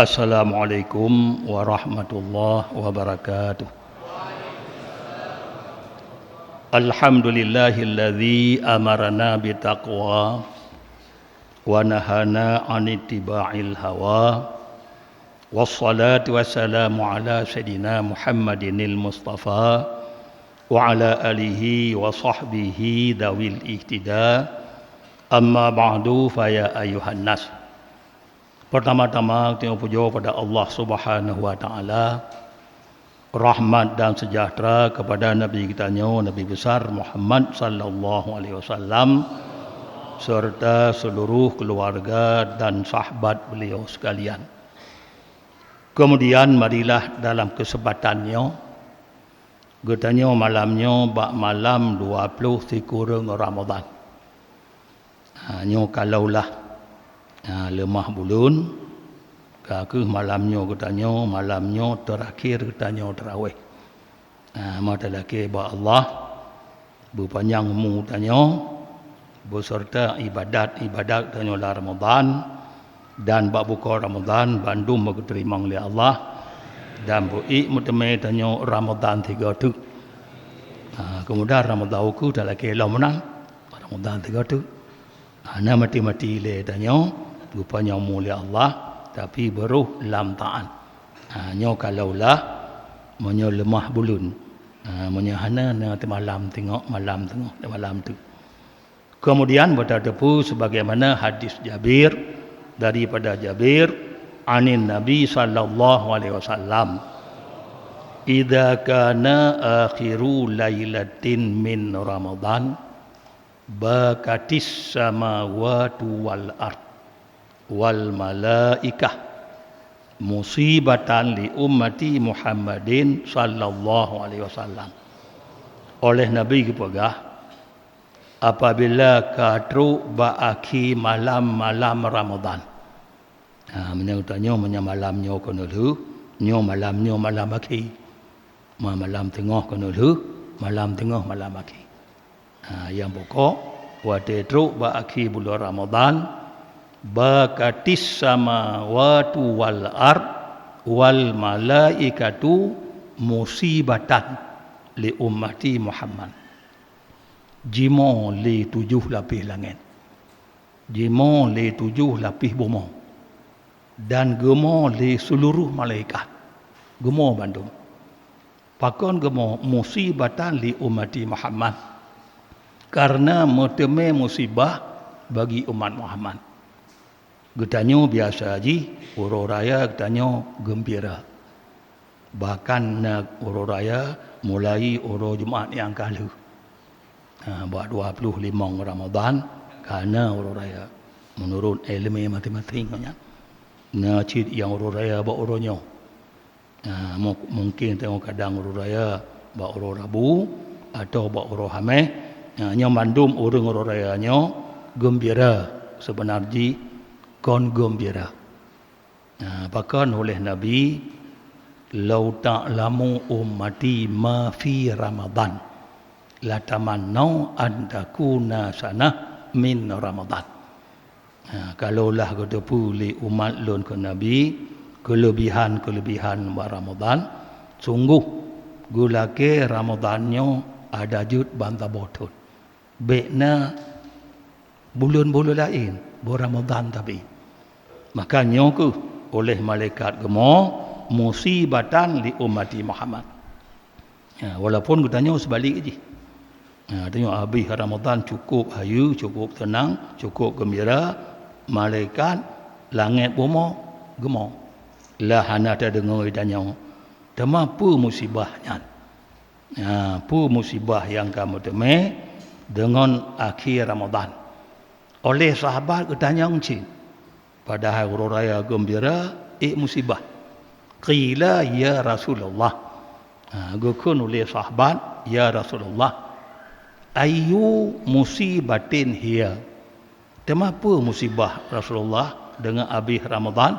Assalamualaikum warahmatullahi wabarakatuh. Alhamdulillahilladzi amarna bitaqwa wa nahana 'anitiba'il hawa. Wassalatu wassalamu ala sayyidina Muhammadinil Mustafa wa ala alihi wa sahbihi dawil ihtida. Amma ba'du fa ya ayuhan nas. Pertama-tama kita puja pada Allah Subhanahu wa taala. Rahmat dan sejahtera kepada Nabi kita Nabi besar Muhammad sallallahu alaihi wasallam serta seluruh keluarga dan sahabat beliau sekalian. Kemudian marilah dalam kesempatannya getanya malamnya bak malam 20 kurang Ramadan. Nyo kalaulah lemah bulan ke malamnya katanya malamnya terakhir katanya tarawih. Mata laki ba Allah berpanjang umur katanya beserta ibadat katanya la Ramadan dan bak buka Ramadan bandum diterima oleh Allah dan bui mutame katanya Ramadan 3 tu. Kemudian Ramadan aku dah laki lah menang Ramadan 3 tu. Ana mati-mati le katanya rupanya mulia Allah tapi baru lam ta'an. Nyo kalaulah menyo lemah bulun. Menyo hana na malam tengok malam tu. Kemudian berdepu sebagaimana hadis Jabir daripada Jabir anin Nabi sallallahu alaihi wasallam. Idza kana akhiru lailatin min Ramadan bakatis samawati wal ard wal malaikah musibatan li ummati Muhammadin sallallahu alaihi wasallam. Oleh Nabi kepegah apabila kadru ba'aki malam-malam Ramadan. Menyangutanya malamnya kono lu, nyo malamnya malam aki. Malam tengah kono lu, malam tengah malam aki. Yang pokok wadedru ba'aki bulan Ramadan bakatis samawati wal ard wal malaikatu musibatan li ummati Muhammad. Jimo li 7 lapis langit, jimo li 7 lapis bumi dan gemo li seluruh malaikat. Gemo bandung pakon gemo musibatan li ummati Muhammad karena meteme musibah bagi umat Muhammad. Getanyo biasa haji, uro raya getanyo gembira. Bahkan nak uro raya mulai uro Jumaat yang kalu. Buat 25 Ramadan karena uro raya. Menurut ilmu matematiknya. Cid yang uro raya buat uronyo. Mungkin tengok kadang uro raya buat uro Rabu atau buat uro Hameh. Nyo mandum urung uro raya nyo gembira sebenarnya kon gembira. Bahkan oleh Nabi lau ta'lamu ummati ma fi Ramadan la tamannau an takuna sanah min Ramadan. Kalaulah kedepu li umat lun ke Nabi kelebihan Ramadan sungguh gulake Ramadannya ada jut banta botol. Bekna bulan-bulan lain Ramadan tapi makanya ku oleh malaikat gemo musibatan li ummati Muhammad. Walaupun katanya sebalik je. Tengok habis Ramadan cukup hayu, cukup tenang, cukup gembira, malaikat langit bumi gemo. Lah hana ada dengar tanya. Temapu musibahnya. Pu musibah yang kamu temui dengan akhir Ramadan. Oleh sahabat katanya encik padahal uro raya gembira musibah. Qila ya Rasulullah. Gukun oleh sahabat ya Rasulullah. Ayu musibatin hiya. Kenapa musibah Rasulullah dengan habis Ramadan?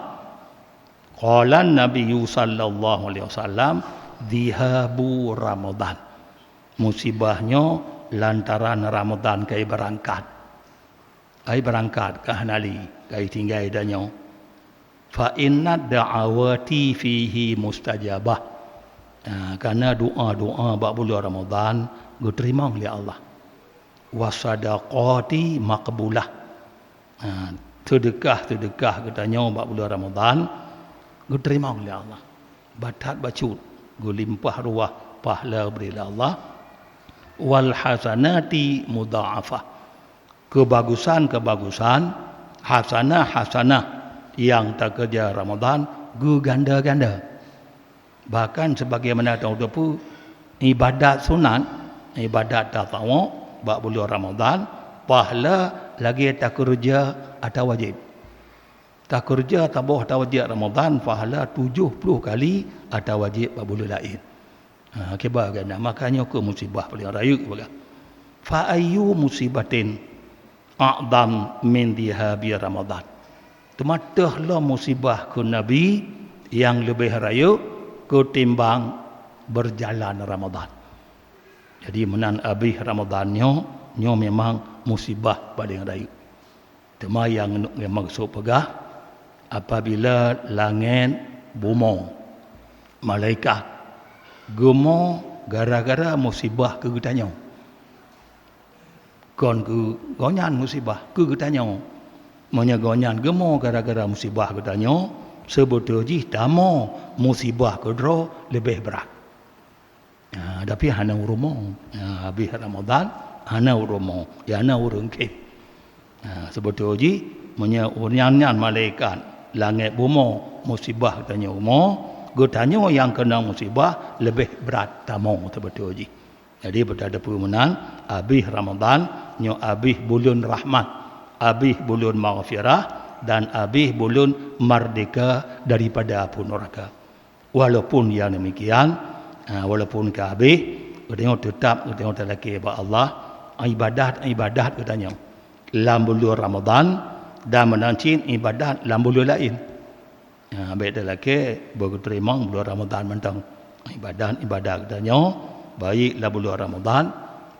Qala Nabi sallallahu alaihi wasallam dihabu Ramadan. Musibahnya lantaran Ramadan kai berangkat. Ai berangkat ke Hanali, kai tinggal danyo. fa inna da'awati fihi mustajabah. Karena doa-doa bab bulan Ramadan diterima oleh Allah. Wasadaqati maqbulah. Sedekah katanya bab bulan Ramadan diterima oleh Allah. Batat bacut limpah ruah pahala berilah Allah. Wal hasanati mudha'afah. Kebagusan hasanah yang tak kerja Ramadan ganda-ganda. Bahkan sebagaimana tahu ibadat sunat, ibadat tatawwu bab bulan Ramadan, pahala lagi tak kerja atau wajib. Tak kerja tabuh atau wajib Ramadan, pahala 70 kali atau wajib bab bulan lain. Kibar ganda. Makanya ke musibah paling raya kebaga. Fa ayyu musibatin a'dam min dihabi Ramadan. Tematahlah musibah ke Nabi yang lebih raya ketimbang berjalan Ramadan. Jadi menan habis Ramadannya memang musibah paling raya. Tema yang maksud pegah apabila langit bumi malaikat gemo gara-gara musibah kegetanya. Kon ke gonyan musibah kegetanya. Monya gonyan gemo gara-gara musibah kegetanya. Sebetulnya damo musibah kedua lebih berat. Tapi hana urumo. Habis Ramadan hana urumo. Hana urungkip. Sebetulnya monya unyan malaikat langit bumi musibah kegetanya getanya yang kena musibah lebih berat tamo sebetulnya. Jadi berada pemenang habis Ramadan nyo habis bulan rahmat, habis bulan maghfirah dan habis bulan merdeka daripada api neraka. Walaupun yang demikian, walaupun ke habis katanya tetap katanya terlaki kepada Allah ibadat katanya dalam bulan Ramadan dan menancin ibadat dalam bulan lain. Baik lelaki berterima bulan Ramadan mentang ibadat katanya baik dalam bulan Ramadan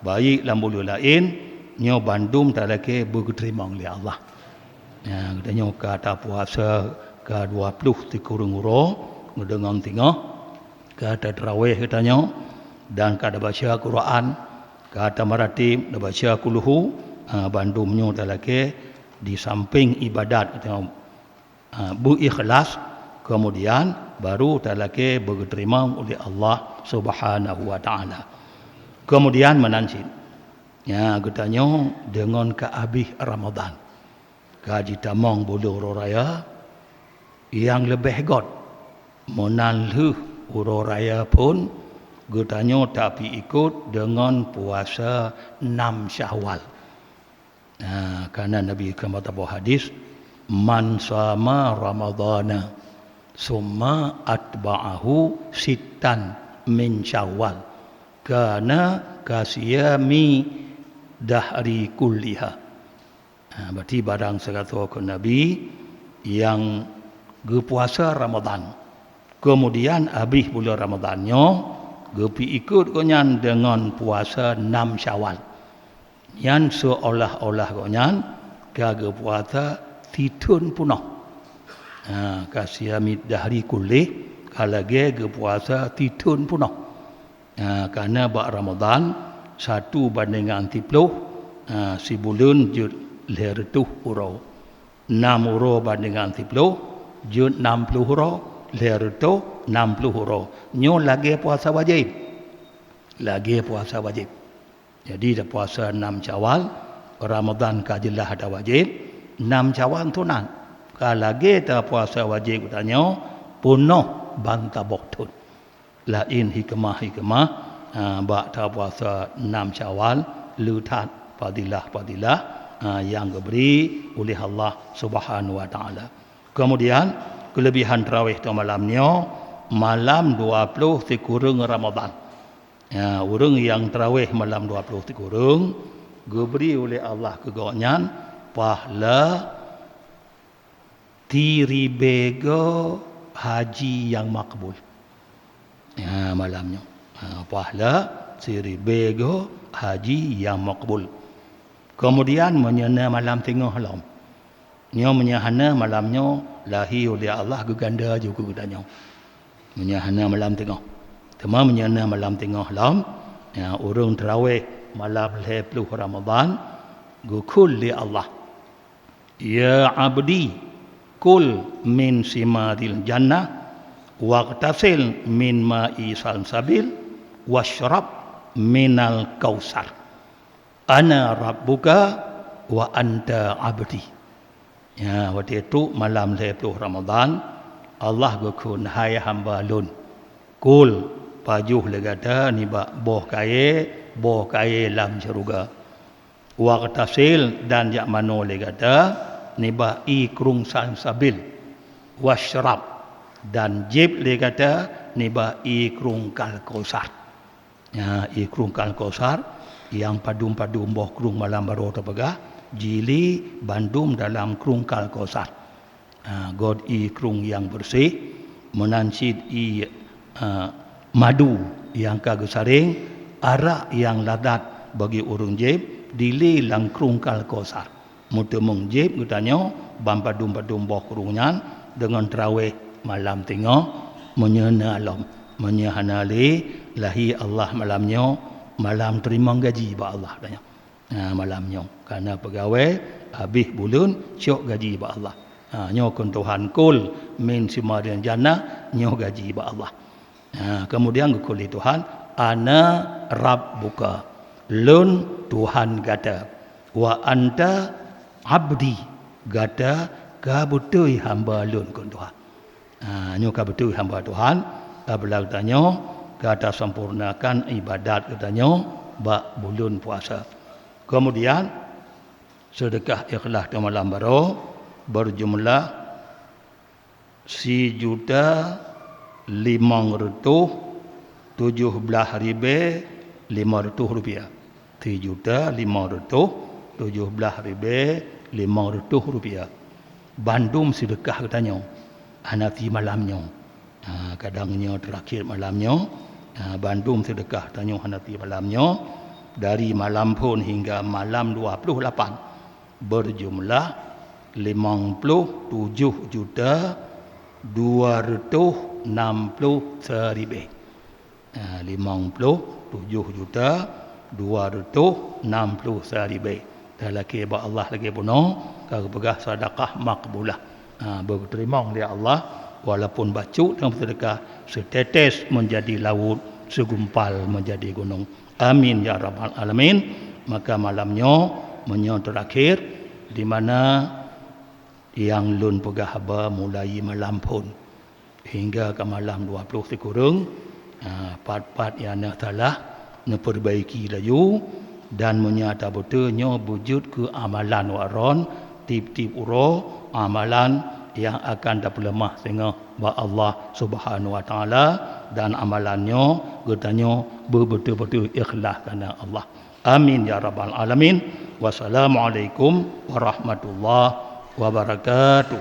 baik dalam bulan lain nyo bandum lelaki berterima oleh Allah. Katanya kata puasa ke 20 dikurung uro dengan tengah kata tarawih katanya dan kata baca Quran kata maratib dan baca kulhu bandumnya lelaki di samping ibadat katanya berikhlas kemudian baru lelaki berterima oleh Allah Subhanahu wa taala. Kemudian menancin katanya dengan kehabis Ramadan kaji tamang bulan raya yang lebih god menanluh uro raya pun katanya tapi ikut dengan puasa 6 Syawal. Karena Nabi kata hadis man sama Ramadana summa atba'ahu sittan min Syawal kana kasiyami dahri kulliha. Berarti barang sekata ke Nabi yang berpuasa Ramadan kemudian habis bulan Ramadannya gepi ikut konyan dengan puasa 6 Syawal yang seolah-olah konyan kage puasa titun punah. Kasiyamid dahri kulih kalage ge puasa titun punah. Karena bak Ramadan 1:30 si bulan jud lertuh uro 6 uro bandingan 30 jud 60 uro lertuh 60 uro nyo lagi puasa wajib. Jadi dah puasa 6 Syawal Ramadan kajilah ada wajib 6 Syawal tunan. Kalau lagi tak puasa wajib katanya punuh banta boktun. Lain hikmah bak tak puasa 6 Syawal lutat fadilah yang diberi oleh Allah Subhanahu wa taala. Kemudian kelebihan tarawih tu malamnya malam 20 dikurung Ramadan. Orang yang tarawih malam 20 dikurung diberi oleh Allah kegonyan pahala tiribega haji yang makbul. Malamnya pahala tiribega haji yang makbul. Kemudian menyena malam tengah malam Nyo menyahana malamnya lahir oleh Allah geganda juga katanya. Menyahana malam tengah. Tema menyahana malam tengah lam ya urang tarawih malam 10 Ramadan gukul li Allah. Ya abdi kul min simadil jannah waqtasil min ma'i salsabil washrab minal kausar. Ana rabbuka wa anta abdi. Ya, waktu itu malam 10 Ramadan Allah berkun hai hamba lun. Kul pajuh legada ni ba boh kaye lam syurga. Waqtasil dan jak mano legada ni ba ikrung salsabil. Washrab dan jib legada ni ba ikrung kal kausar. Ya, ikrung kal kausar yang padum-padum boh krung malam baru terpegah. Jili bandum dalam krung kal kausar. God i krung yang bersih, menansid i madu yang kagesaring, arak yang ladat bagi urung jeb, dili lang krung kal kausar. Mutemung jeb katanya bampadum-padum boh krungnya dengan tarawih malam tengah menyena alam, menyahanali lahi Allah malamnya, malam terima gaji ba Allah katanya. Malamnya karena pegawai habis bulan syok gaji ba Allah. Nyo kun Tuhan kul min simadil jannah nyo gaji ba Allah. Kemudian kul Tuhan ana rabbuka lun Tuhan gata wa anta abdi gata kabutui hamba lun kun Tuhan. Nyo kabutui hamba Tuhan apabila katanya kata sempurnakan ibadat katanya ba bulan puasa. Kemudian sedekah ikhlas di malam baru berjumlah 1.517.500 rupiah. 1.517.500 rupiah. Bandung sedekah katanya. Hanati malamnya. Kadangnya terakhir malamnya. Bandung sedekah tanya hanati malamnya. Dari malam pun hingga malam 28 berjumlah 57.260.000. 57.260.000. Dan lagi ba Allah lagi puno kalau begah sedekah makbulah. Berterima oleh Allah walaupun bacu dalam sedekah setetes menjadi laut, segumpal menjadi gunung. Amin ya rabbal alamin. Maka malamnya menyo terakhir di mana yang lun pegah haba mulai malam pun hingga ke malam 20 sekurang part-part yang nak salah nak perbaiki laju dan menyata betulnya wujud ke amalan waron tip-tip uro amalan yang akan dapat lemah sehingga ba Allah Subhanahu wa taala dan amalannya katanya betul-betul ikhlas kerana Allah. Amin ya rabbal alamin. Wassalamualaikum warahmatullahi wabarakatuh.